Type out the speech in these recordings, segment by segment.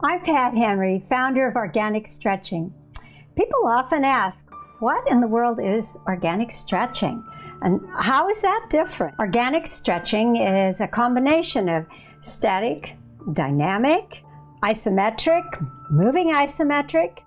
I'm Pat Henry, founder of Organic Stretching. People often ask, what in the world is organic stretching? And how is that different? Organic stretching is a combination of static, dynamic, isometric, moving isometric,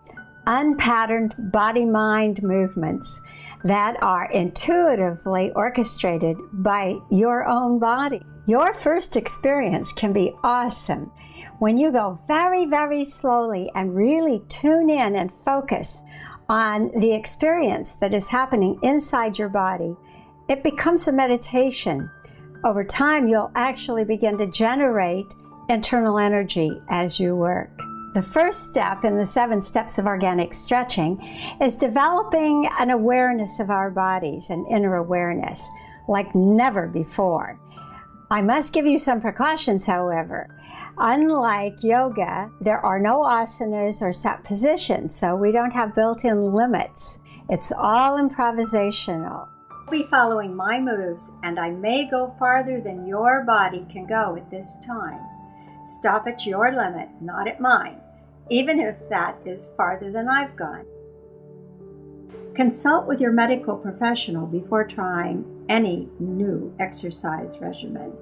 unpatterned body-mind movements that are intuitively orchestrated by your own body. Your first experience can be awesome when you go very, very slowly and really tune in and focus on the experience that is happening inside your body. It becomes a meditation. Over time, you'll actually begin to generate internal energy as you work. The first step in the 7 steps of organic stretching is developing an awareness of our bodies, an inner awareness, like never before. I must give you some precautions, however. Unlike yoga, there are no asanas or set positions, so we don't have built-in limits. It's all improvisational. I'll be following my moves, and I may go farther than your body can go at this time. Stop at your limit, not at mine, even if that is farther than I've gone. Consult with your medical professional before trying any new exercise regimen.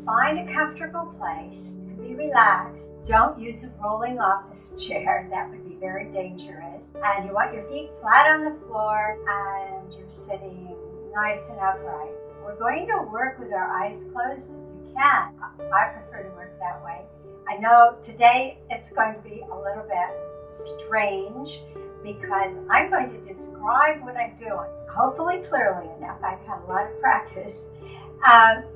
Find a comfortable place to be relaxed. Don't use a rolling office chair, that would be very dangerous. And you want your feet flat on the floor and you're sitting nice and upright. We're going to work with our eyes closed if you can. I prefer to work that way. I know today it's going to be a little bit strange because I'm going to describe what I'm doing, hopefully clearly enough. I've had a lot of practice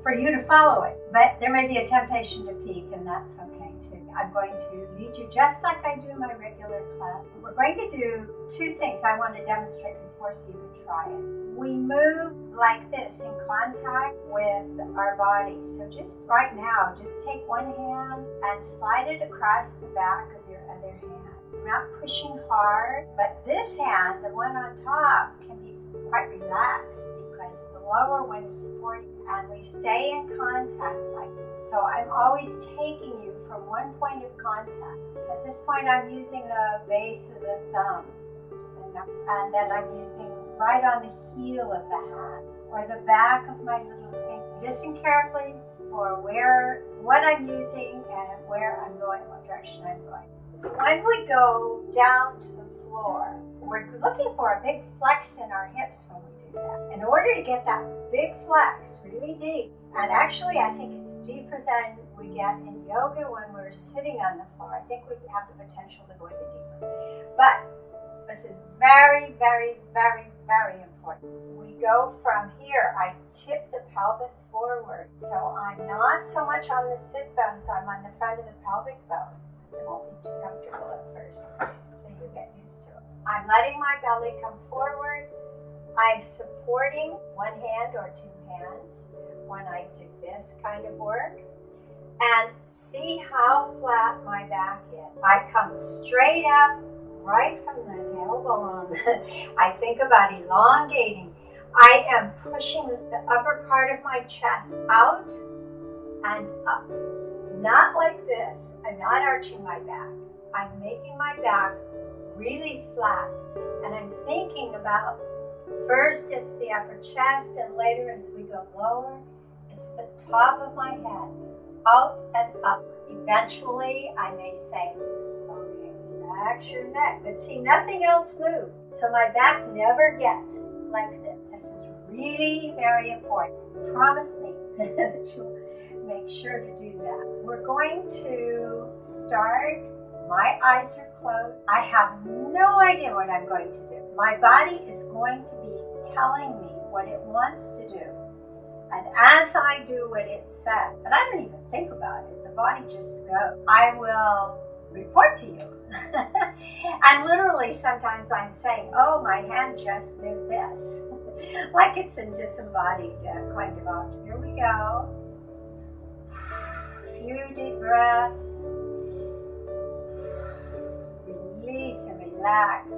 for you to follow it, but there may be a temptation to peek, and that's okay too. I'm going to lead you just like I do my regular class. We're going to do 2 things I want to demonstrate before so you can try it. We move like this in contact with our body. So just right now, just take one hand and slide it across the back of your other hand. We're not pushing hard, but this hand, the one on top, can be quite relaxed because the lower one is supporting, and we stay in contact like this. So I'm always taking you from one point of contact. At this point, I'm using the base of the thumb, and then I'm using right on the heel of the hand or the back of my little finger. Listen carefully for what I'm using and where I'm going, what direction I'm going. When we go down to the floor, we're looking for a big flex in our hips when we do that. In order to get that big flex really deep, and actually I think it's deeper than we get in yoga when we're sitting on the floor. I think we have the potential to go even deeper. But this is very, very, very, very important. We go from here, I tip the pelvis forward. So I'm not so much on the sit bones, I'm on the front of the pelvic bone. It won't be too comfortable at first until you get used to it. I'm letting my belly come forward. I'm supporting one hand or 2 hands when I do this kind of work. And see how flat my back is. I come straight up right from the tailbone. I think about elongating. I am pushing the upper part of my chest out and up. Not like this. I'm not arching my back. I'm making my back really flat. And I'm thinking about, first it's the upper chest, and later as we go lower, it's the top of my head, out and up. Eventually, I may say, okay, relax your neck. But see, nothing else moves. So my back never gets like this. This is really very important. Promise me that you'll make sure to do that. We're going to start. My eyes are closed. I have no idea what I'm going to do. My body is going to be telling me what it wants to do. And as I do what it says, but I don't even think about it, the body just goes. I will report to you. And literally sometimes I'm saying, oh, my hand just did this. Like it's a disembodied kind of object. Here we go. Few deep breaths. Release and relax.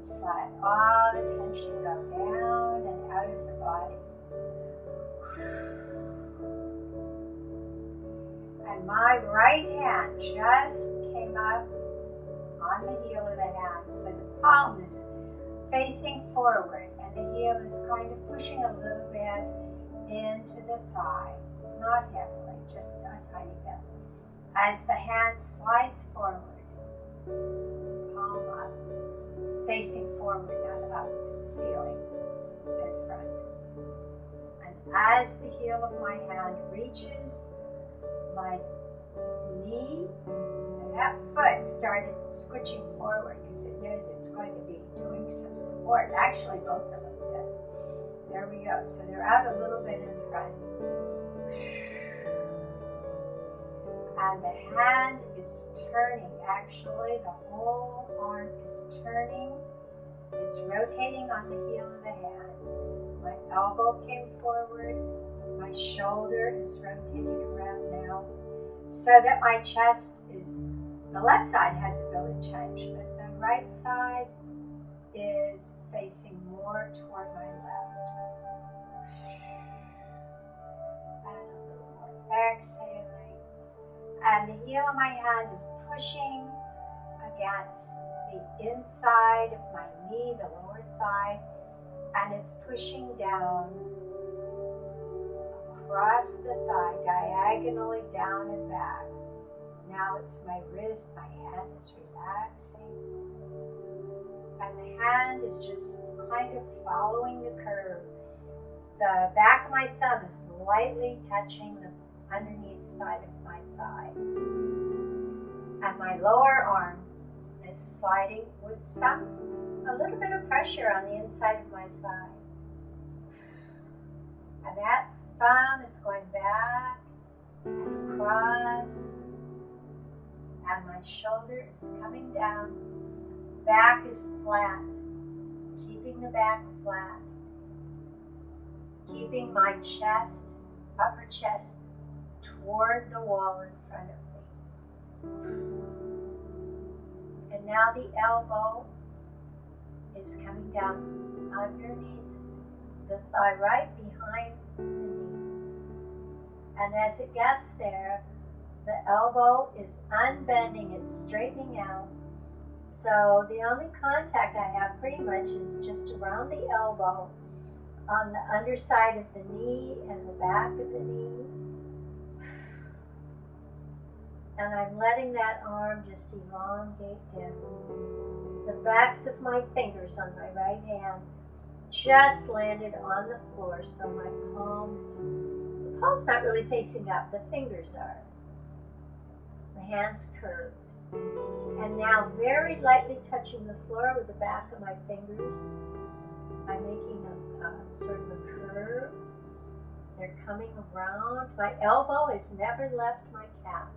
Just let all the tension go down and out of the body. And And my right hand just came up on the heel of the hand. So the palm is facing forward and the heel is kind of pushing a little bit into the thigh. Not heavily, just a tiny bit. As the hand slides forward, palm up, facing forward, not up to the ceiling in front. And as the heel of my hand reaches my knee, and that foot started squishing forward because it knows it's going to be doing some support. Actually, both of them did. There we go. So they're out a little bit in front. And the hand is turning. Actually, the whole arm is turning. It's rotating on the heel of the hand. My elbow came forward. My shoulder is rotating around now. So that my chest is, the left side hasn't really changed, but the right side is facing more toward my left. And a little more exhaling. And the heel of my hand is pushing against the inside of my knee, the lower thigh, and it's pushing down across the thigh, diagonally down and back. Now it's my wrist, my hand is relaxing. And the hand is just kind of following the curve. The back of my thumb is lightly touching the underneath side of my thigh. And my lower arm is sliding with a little bit of pressure on the inside of my thigh. And that thumb is going back and across. And my shoulder is coming down. Back is flat. Keeping the back flat. Keeping my chest, upper chest, toward the wall in front of me. And now the elbow is coming down underneath the thigh, right behind the knee. And as it gets there, the elbow is unbending, it's straightening out. So the only contact I have pretty much is just around the elbow, on the underside of the knee and the back of the knee. And I'm letting that arm just elongate down. The backs of my fingers on my right hand just landed on the floor, so my the palm's not really facing up, the fingers are. The hand's curved. And now very lightly touching the floor with the back of my fingers, I'm making a sort of a curve. They're coming around. My elbow has never left my calf.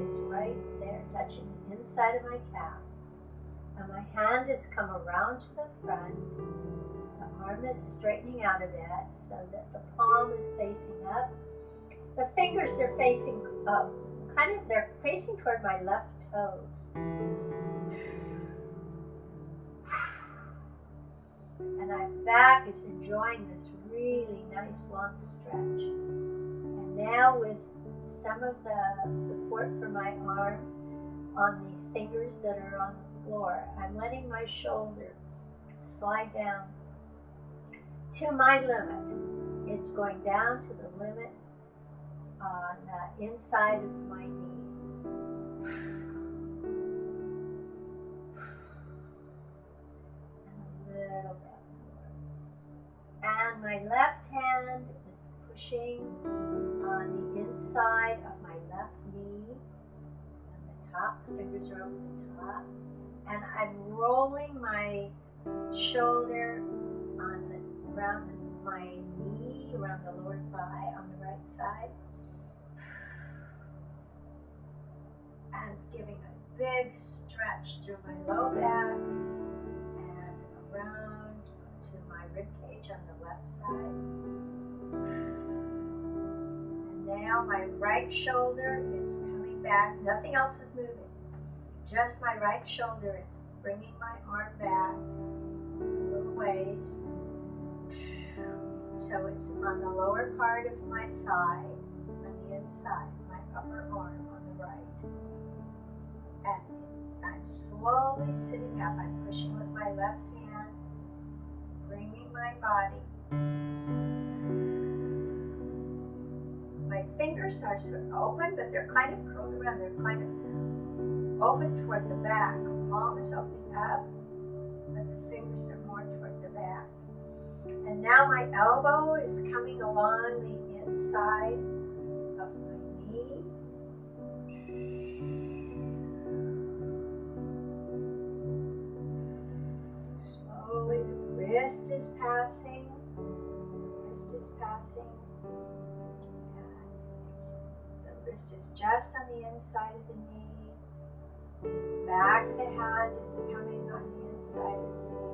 It's right there, touching the inside of my calf. And my hand has come around to the front. The arm is straightening out of that so that the palm is facing up. The fingers are facing up. They're facing toward my left toes. And my back is enjoying this really nice long stretch. And now with some of the support for my arm on these fingers that are on the floor, I'm letting my shoulder slide down to my limit. It's going down to the limit on the inside of my knee. And a little bit more. And my left hand is pushing on the inside of my left knee. On the top, the fingers are over the top. And I'm rolling my shoulder around my knee, around the lower thigh on the right side. And giving a big stretch through my low back and around to my rib cage on the left side. And now my right shoulder is coming back. Nothing else is moving. Just my right shoulder. It's bringing my arm back a little ways. So it's on the lower part of my thigh, on the inside. My upper arm on the right. And I'm slowly sitting up. I'm pushing with my left hand, bringing my body. My fingers are sort of open, but they're kind of curled around. They're kind of open toward the back. Palm is opening up, but the fingers are more toward the back. And now my elbow is coming along the inside of my knee. Slowly, the wrist is passing. The wrist is just on the inside of the knee. Back of the hand is coming on the inside of the knee.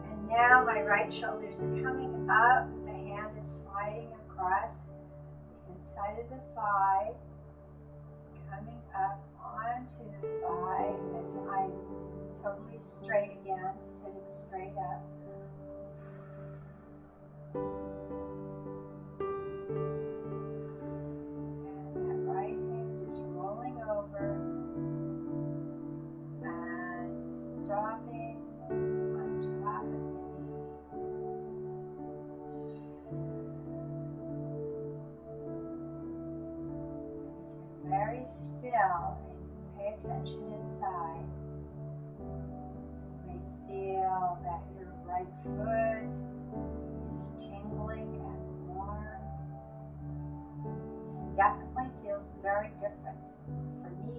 And now my right shoulder is coming up. The hand is sliding across the inside of the thigh, coming up onto the thigh as I'm totally straight again, sitting straight up. And that right hand is rolling over and stopping on top of the knee. Very still and pay attention inside. You may feel that your right foot is tingling and warm. It definitely feels very different for me.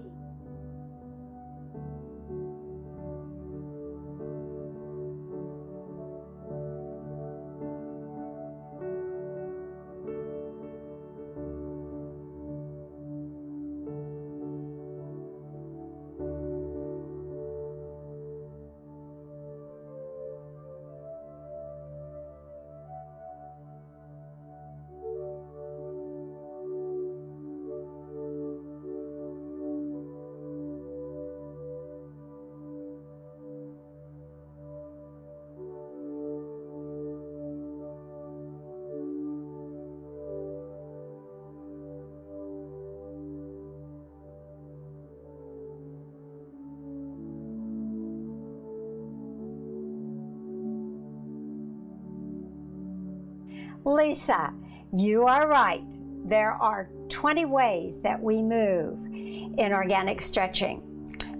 Lisa, you are right. There are 20 ways that we move in organic stretching.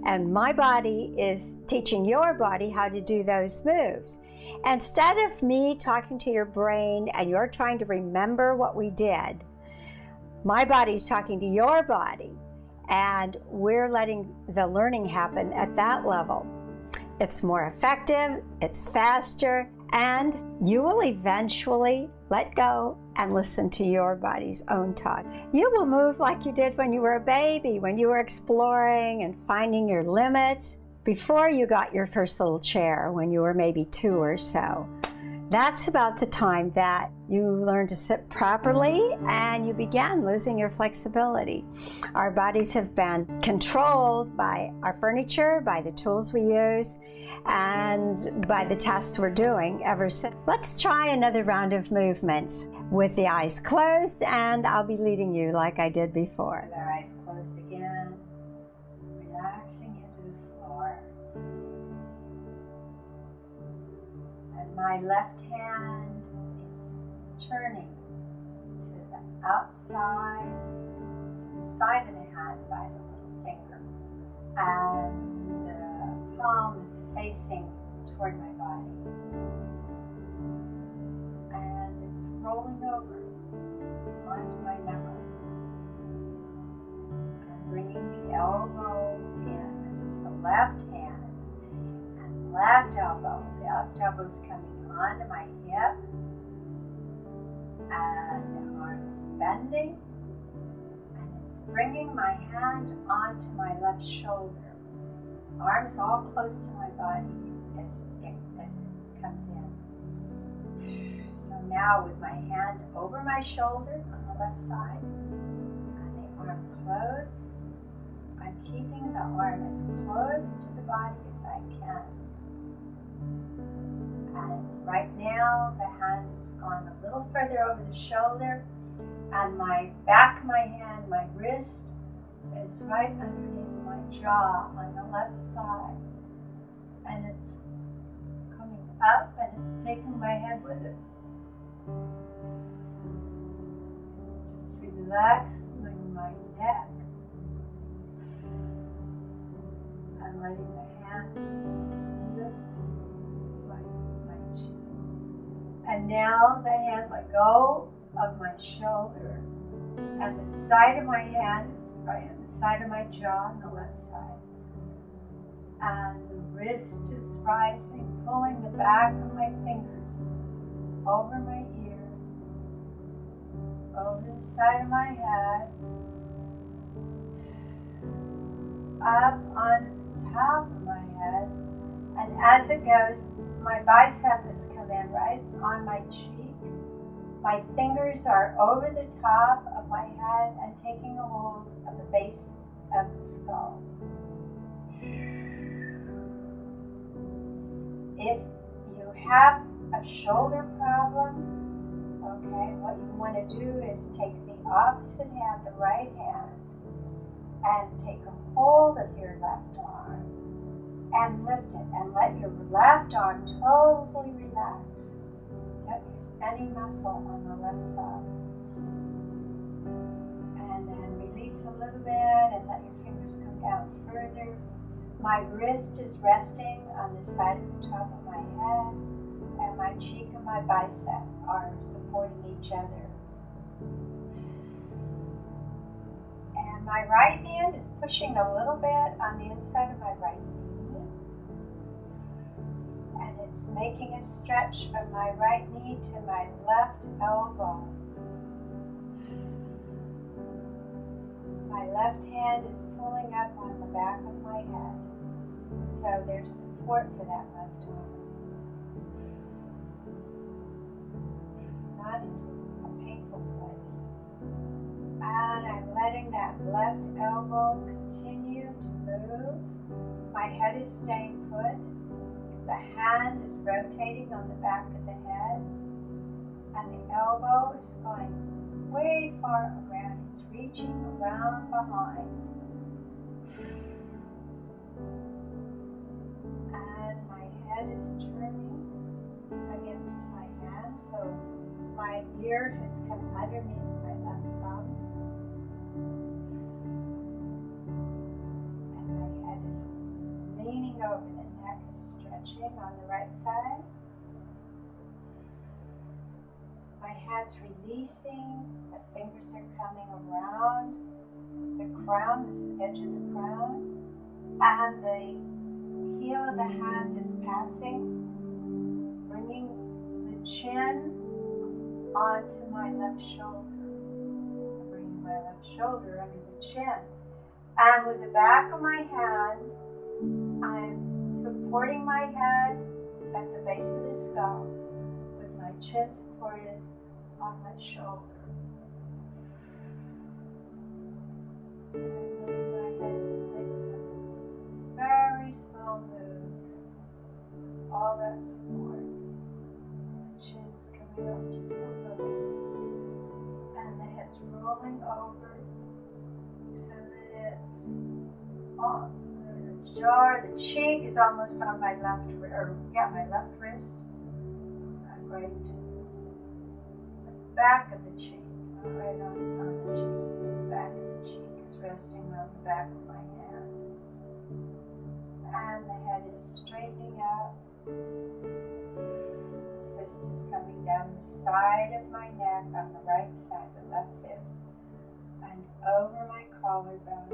And my body is teaching your body how to do those moves. Instead of me talking to your brain and you're trying to remember what we did, my body's talking to your body and we're letting the learning happen at that level. It's more effective, it's faster, and you will eventually let go and listen to your body's own talk. You will move like you did when you were a baby, when you were exploring and finding your limits, before you got your first little chair when you were maybe 2 or so. That's about the time that you learned to sit properly and you began losing your flexibility. Our bodies have been controlled by our furniture, by the tools we use, and by the tasks we're doing ever since. Let's try another round of movements with the eyes closed, and I'll be leading you like I did before. With our eyes closed again, relaxing into the floor. And my left hand is turning to the outside, to the side of the hand by the little finger. And the palm is facing toward my body. And it's rolling over onto my knuckles. I'm bringing the elbow in. This is the left hand. And left elbow. The left elbow is coming onto my hip. And the arm is bending. And it's bringing my hand onto my left shoulder. Arm is all close to my body as it comes in. So now with my hand over my shoulder on the left side, and the arm close, I'm keeping the arm as close to the body as I can. And right now the hand has gone a little further over the shoulder, and my back of my hand, my wrist wrist is right underneath my jaw on the left side. And it's coming up and it's taking my head with it. Just relaxing my neck. And letting the hand lift my chin. And now the hand let go of my shoulder. And the side of my hand is right on the side of my jaw on the left side. And the wrist is rising, pulling the back of my fingers over my ear, over the side of my head, up on the top of my head. And as it goes, my bicep has come in right on my cheek. My fingers are over the top of my head and taking a hold of the base of the skull. If you have a shoulder problem, okay, what you want to do is take the opposite hand, the right hand, and take a hold of your left arm and lift it and let your left arm totally relax. Don't use any muscle on the left side. And then release a little bit and let your fingers come down further. My wrist is resting on the side of the top of my head, and my cheek and my bicep are supporting each other. And my right hand is pushing a little bit on the inside of my right knee. And it's making a stretch from my right knee to my left elbow. My left hand is pulling up on the back of my head. So there's support for that left arm. Not in a painful place. And I'm letting that left elbow continue to move. My head is staying put. The hand is rotating on the back of the head. And the elbow is going way far around. It's reaching around behind. And my head is turning against my hand, so my ear has come underneath my left thumb. And my head is leaning over, the neck is stretching on the right side. My hand's releasing, the fingers are coming around the crown, this edge of the crown, and the heel of the hand is passing, bringing the chin onto my left shoulder, bringing my left shoulder under the chin. And with the back of my hand, I'm supporting my head at the base of the skull, with my chin supported on my shoulder. And letting my head just make some very small moves. All that support. The chin's coming up just a little. And the head's rolling over so that it's on the jaw. The cheek is almost on my left, my left wrist. I'm right to the back of the cheek, not right on the cheek. The back of the cheek is resting on the back of my hand. And the head is straightening up. The fist is coming down the side of my neck on the right side, the left fist, and over my collarbone,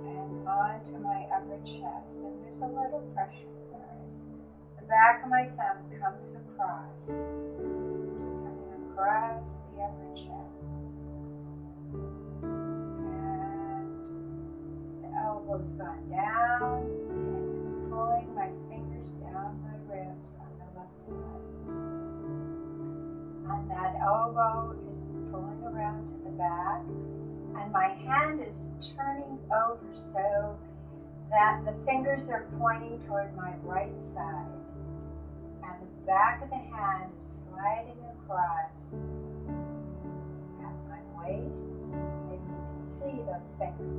and onto my upper chest. And there's a little pressure there as the back of my thumb comes across. It's coming across the upper chest. Elbow's gone down, and it's pulling my fingers down my ribs on the left side. And that elbow is pulling around to the back, and my hand is turning over so that the fingers are pointing toward my right side, and the back of the hand is sliding across at my waist, those fingers.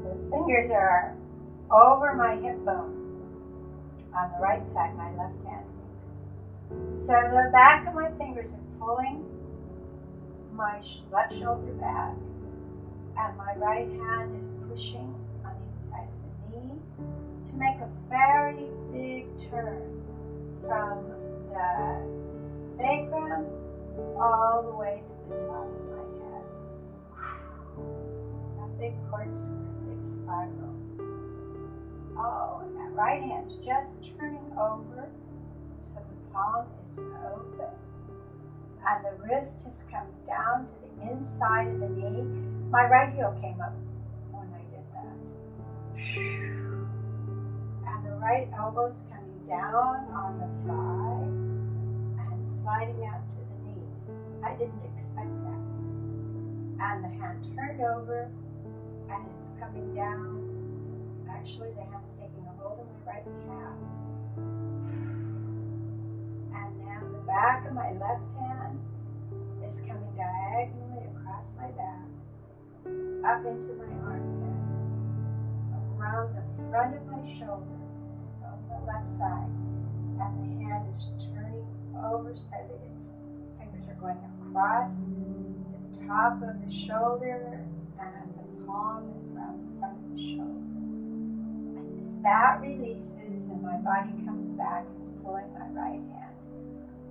Those fingers are over my hip bone on the right side, my left hand fingers. So the back of my fingers are pulling my left shoulder back, and my right hand is pushing on the inside of the knee to make a very big turn from the sacrum all the way to the top of my head. A big corkscrew, big spiral. Oh, and that right hand's just turning over, so the palm is open. And the wrist is coming down to the inside of the knee. My right heel came up when I did that. And the right elbow's coming down on the thigh and sliding out to the knee. I didn't expect that. And the hand turned over and is coming down. Actually, the hand's taking a hold of my right calf. And now the back of my left hand is coming diagonally across my back, up into my armpit, around the front of my shoulder, so on the left side, and the hand is turning over so that its fingers are going across the top of the shoulder, and the palm is around the front of the shoulder. And as that releases and my body comes back, it's pulling my right hand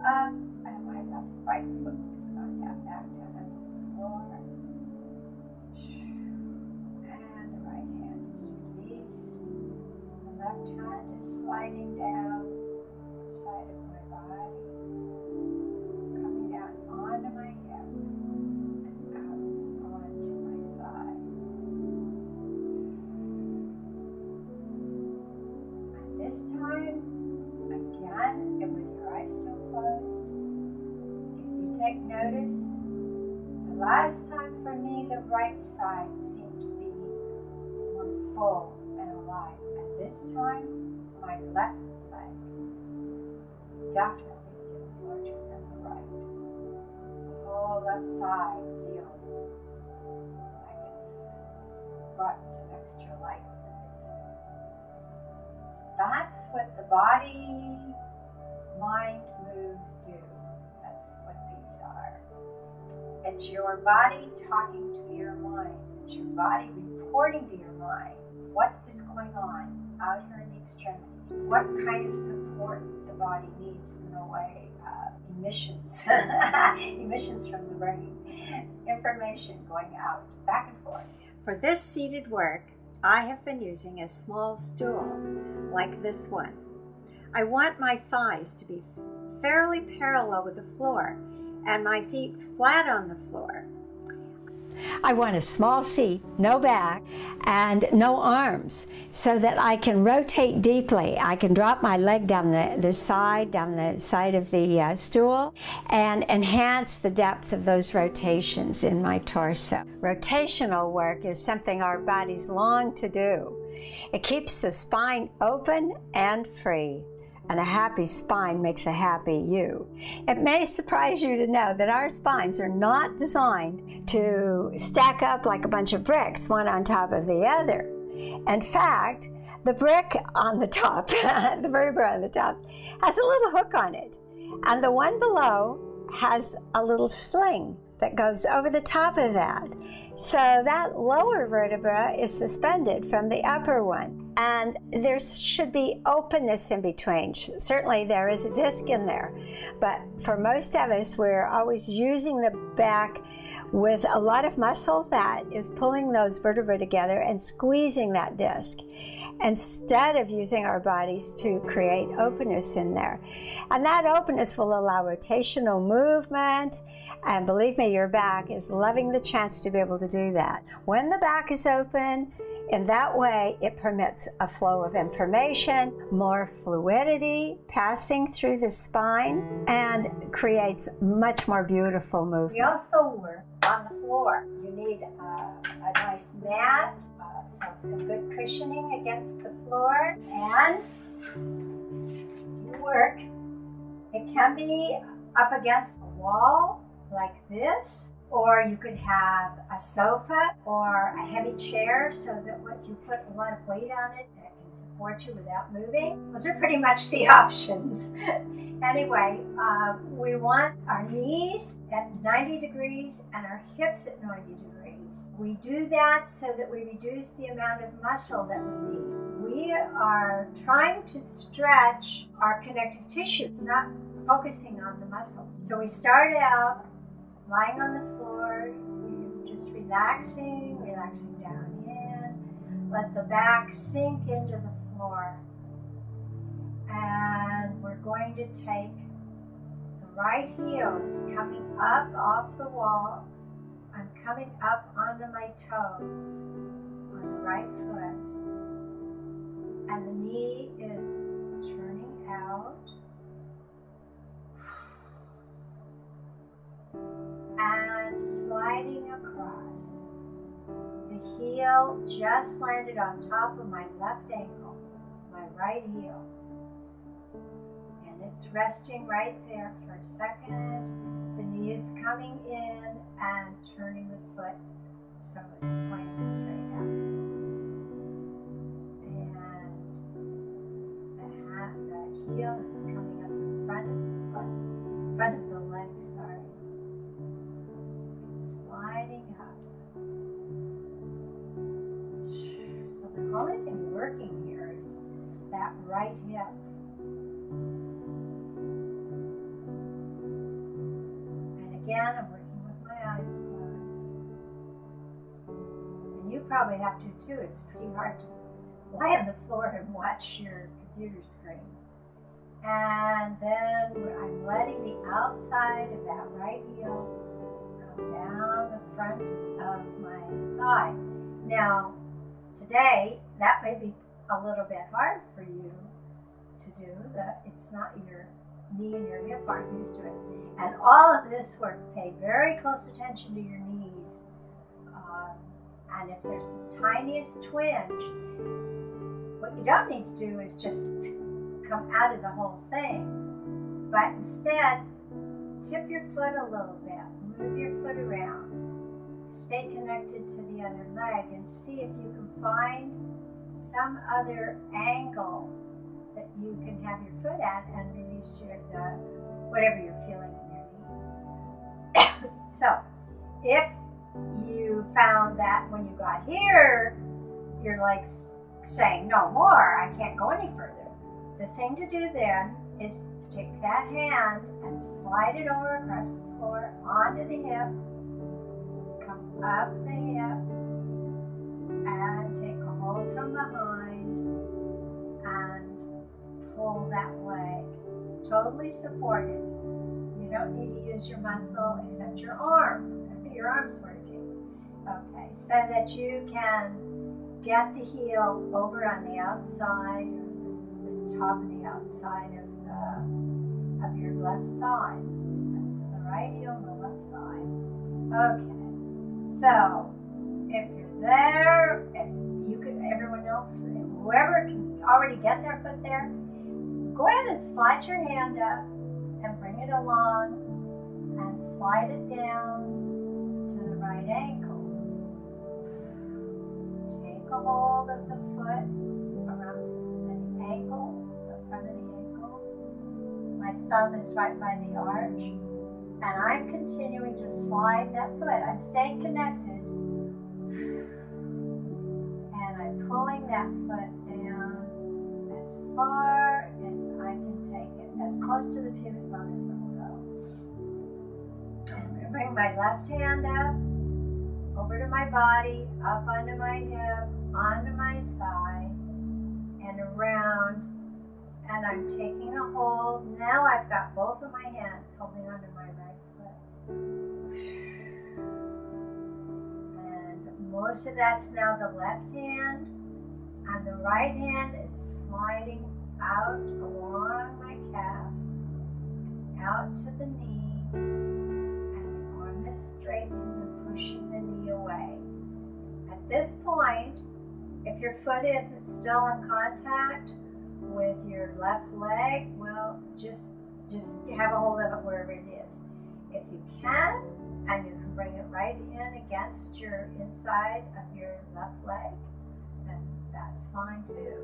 up, and my right foot is going down back down on the floor. And the right hand is released. The left hand is sliding down the side of my body, coming down onto my hip and out onto my thigh. And this time, again, with your eyes still closed, if you take notice, the last time for me, the right side seemed to be more full and alive. And this time, my left leg definitely feels larger than the right. The whole left side feels like it's brought some extra life with it. That's what the body mind moves do. That's what these are. It's your body talking to your mind. It's your body reporting to your mind what is going on out here in the extremities, what kind of support the body needs in the way of emissions, emissions from the brain, information going out, back and forth. For this seated work, I have been using a small stool like this one. I want my thighs to be fairly parallel with the floor and my feet flat on the floor. I want a small seat, no back, and no arms, so that I can rotate deeply. I can drop my leg down the side of the stool, and enhance the depth of those rotations in my torso. Rotational work is something our bodies long to do. It keeps the spine open and free. And a happy spine makes a happy you. It may surprise you to know that our spines are not designed to stack up like a bunch of bricks, one on top of the other. In fact, the brick on the top, the vertebra on the top, has a little hook on it. And the one below has a little sling that goes over the top of that. So that lower vertebra is suspended from the upper one. And there should be openness in between. Certainly there is a disc in there. But for most of us, we're always using the back with a lot of muscle that is pulling those vertebrae together and squeezing that disc, instead of using our bodies to create openness in there. And that openness will allow rotational movement. And believe me, your back is loving the chance to be able to do that. When the back is open, in that way, it permits a flow of information, more fluidity passing through the spine, and creates much more beautiful movement. We also work on the floor. You need a nice mat, some good cushioning against the floor, and you work. It can be up against the wall like this, Or you could have a sofa or a heavy chair so that if you put a lot of weight on it, it can support you without moving. Those are pretty much the options. Anyway, we want our knees at 90 degrees and our hips at 90 degrees. We do that so that we reduce the amount of muscle that we need. We are trying to stretch our connective tissue, not focusing on the muscles. So we start out lying on the floor, just relaxing down in. Let the back sink into the floor. And we're going to take the right heel is coming up off the wall. I'm coming up onto my toes on the right foot. And the knee is turning out. And sliding across. The heel just landed on top of my left ankle, my right heel. And it's resting right there for a second. The knee is coming in and turning the foot so it's pointing straight up. And the heel is coming up in front of the foot, front of the leg, sorry. Sliding up. So the only thing working here is that right hip. And again, I'm working with my eyes closed. And you probably have to too. It's pretty hard to lie on the floor and watch your computer screen. And then I'm letting the outside of that right heel down the front of my thigh. Now, today, that may be a little bit hard for you to do. It's not your knee and your hip aren't used to it. And all of this work, pay very close attention to your knees. And if there's the tiniest twinge, what you don't need to do is just come out of the whole thing. But instead, tip your foot a little bit. Move your foot around, stay connected to the other leg, and see if you can find some other angle that you can have your foot at and release whatever you're feeling in your knee. So, if you found that when you got here, you're like saying, no more, I can't go any further. The thing to do then is take that hand and slide it over across the floor onto the hip, come up the hip, and take a hold from behind and pull that leg. Totally supported. You don't need to use your muscle except your arm. Your arm's working. Okay, so that you can get the heel over on the outside, or the top of the outside of your left thigh. That's the right heel and the left thigh. Okay, so if you're there, if you could, everyone else, whoever can already get their foot there, go ahead and slide your hand up and bring it along and slide it down to the right ankle. Take a hold of the foot around the ankle, the front of the ankle. My thumb is right by the arch, and I'm continuing to slide that foot. I'm staying connected, and I'm pulling that foot down as far as I can take it, as close to the pubic bone as it will go. And I'm going to bring my left hand up, over to my body, up onto my hip, onto my thigh, and around. And I'm taking a hold. Now I've got both of my hands holding onto my right foot. And most of that's now the left hand. And the right hand is sliding out along my calf, out to the knee, and the arm is straightening and pushing the knee away. At this point, if your foot isn't still in contact with your left leg, well, just have a hold of it wherever it is. If you can, and you can can bring it right in against your inside of your left leg, and that's fine too.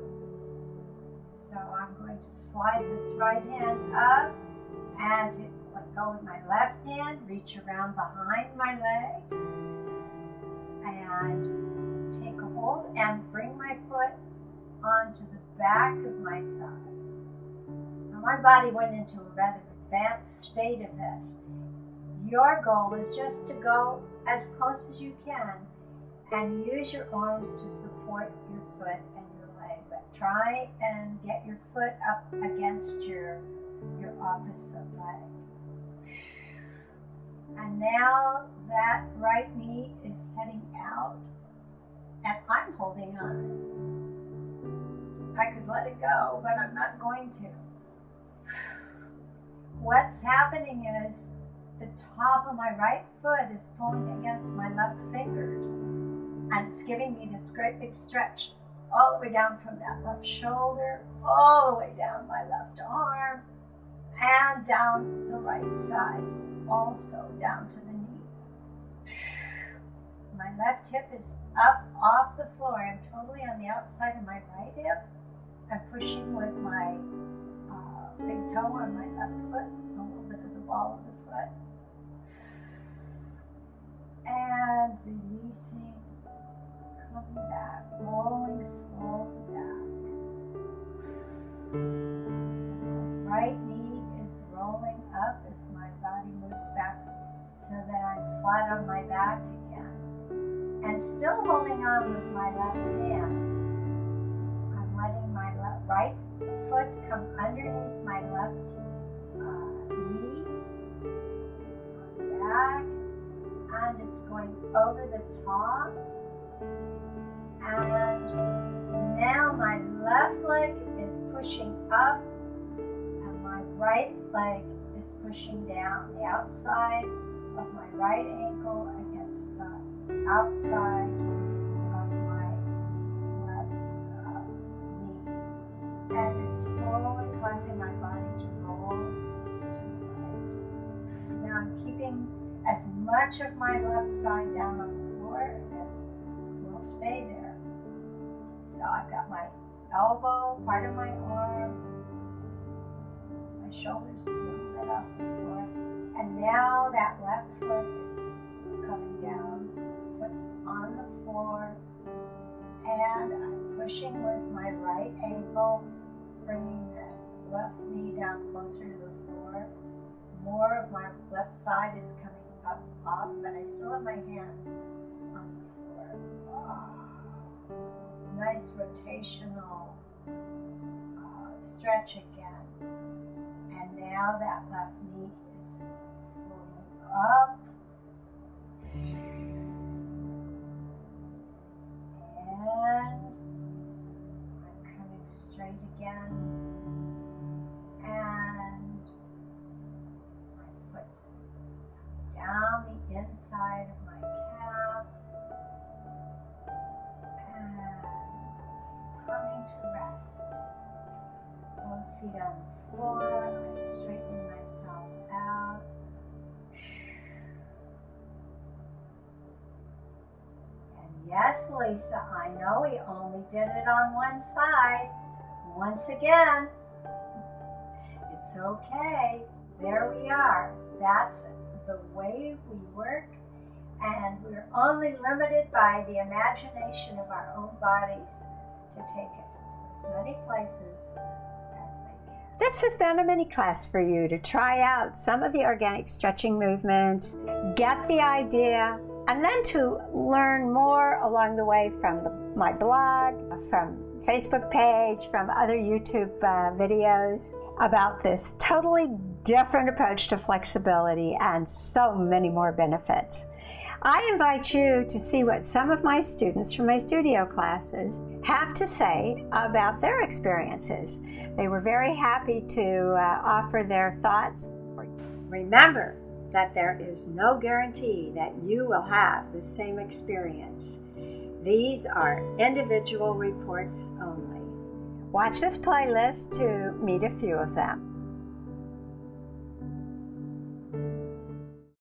So I'm going to slide this right hand up and let go with my left hand, reach around behind my leg, and take a hold and bring my foot onto the back of my thigh. Now my body went into a rather advanced state of this. Your goal is just to go as close as you can and use your arms to support your foot and your leg, but try and get your foot up against your opposite leg. And now that right knee is heading out and I'm holding on. I could let it go, but I'm not going to. What's happening is the top of my right foot is pulling against my left fingers, and it's giving me this great big stretch all the way down from that left shoulder, all the way down my left arm, and down the right side, also down to the knee. My left hip is up off the floor. I'm totally on the outside of my right hip. I'm pushing with my big toe on my left foot, a little bit of the ball of the foot. And releasing, coming back, rolling slowly back. Right knee is rolling up as my body moves back so that I'm flat on my back again. And still holding on with my left hand. I'm letting my right foot come underneath my left knee, on the back, and it's going over the top. And now my left leg is pushing up and my right leg is pushing down, the outside of my right ankle against the outside of my left knee. And it's slowly causing my body to roll to the right. Now I'm keeping as much of my left side down on the floor as will stay there. So I've got my elbow, part of my arm, my shoulders a little bit off the floor, and now that left foot is coming down, foot's on the floor, and I'm pushing with my right ankle, bringing the left knee down closer to the floor. More of my left side is coming up off, but I still have my hand on the floor. Oh, nice rotational stretch again. And now that left knee is rolling up. And I'm coming straight again. And my foot's down the inside of my calf. And coming to rest. Both feet on the floor. I'm straightening myself out. Yes, Lisa, I know we only did it on one side. Once again, it's okay. There we are. That's the way we work, and we're only limited by the imagination of our own bodies to take us to as many places as they can. This has been a mini class for you to try out some of the organic stretching movements, get the idea, and then to learn more along the way from my blog, from Facebook page, from other YouTube videos about this totally different approach to flexibility and so many more benefits. I invite you to see what some of my students from my studio classes have to say about their experiences. They were very happy to offer their thoughts for you. Remember that there is no guarantee that you will have the same experience. These are individual reports only. Watch this playlist to meet a few of them.